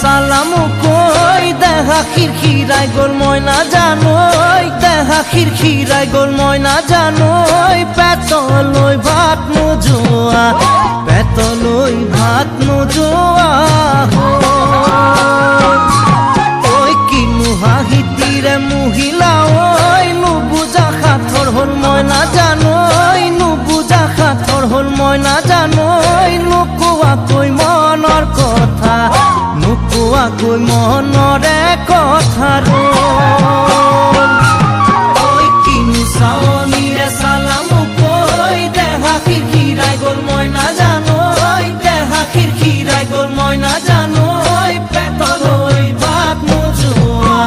সালাম কই দেখা খিৰখিৰাই গল মই না জানোই দেখা খিৰখিৰাই গল মই না জানোই পেটলৈ ভাত নোযোৱা পেটলৈ ভাত নোযোৱা ঐ কিনো হাঁহিতিৰে মহিলা ঐ নুবুজা সাঁথৰ হল মই না জানোই নুবুজা সাঁথৰ হল মই না জানোই নোকোৱাকৈ মনৰ কথা নোকোৱাকৈ মনৰে কথা ঐ কিনো চাৱনিৰে চালাম কৈ দেহা খিৰখিৰাই গল মই নাজানোই দেহা খিৰখিৰাই গল মই নাজানোই পেটলৈ ভাত নোযোৱা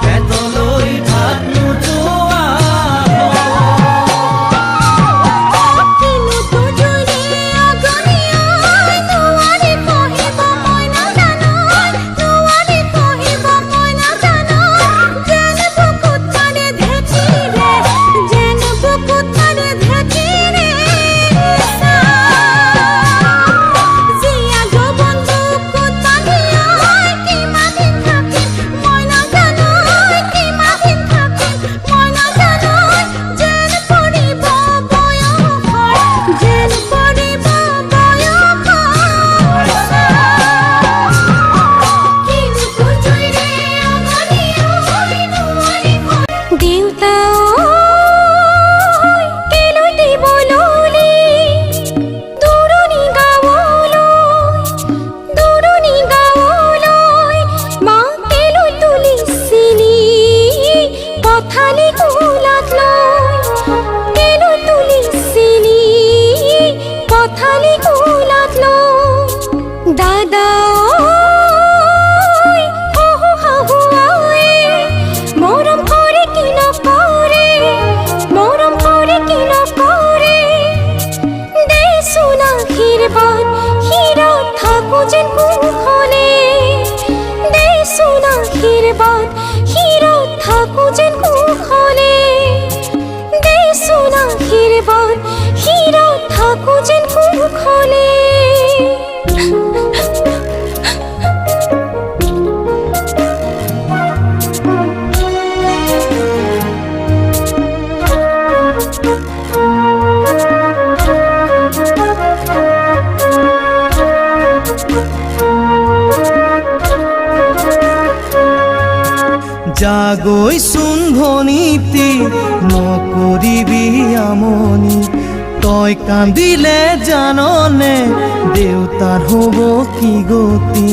পেটলৈ ভাত নোযোৱা জানো যেন কুখনে দেচোন আশীৰ্বাদ শিৰত থাকো যেন কুখনে দেচোন আশীৰ্বাদ শিৰত থাকো যেন কুখনে জাগৈচোন ভনীতি নকৰিবি আমনি তই কান্দিলে জাননে দেউতাৰ হ'ব কি গতি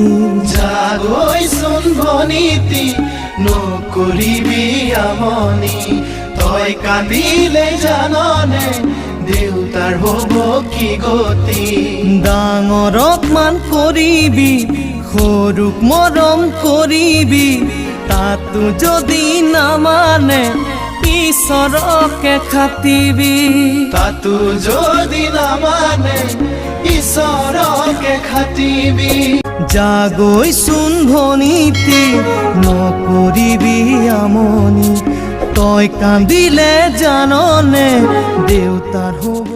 জাগৈচোন ভনীতি নকৰিবি আমনি তই কান্দিলে জাননে দেউতাৰ হ'ব কি গতি ডাঙৰক মান কৰিবি সৰুক মৰম কৰিবি তাতো যদি নামানে ঈশ্বৰকে খাটিবি তাতো যদি নামানে ঈশ্বৰকে খাটিবি জাগৈচোন ভনীতি নকৰিবি আমনি তই কান্দিলে জাননে দেউতাৰ হ'ব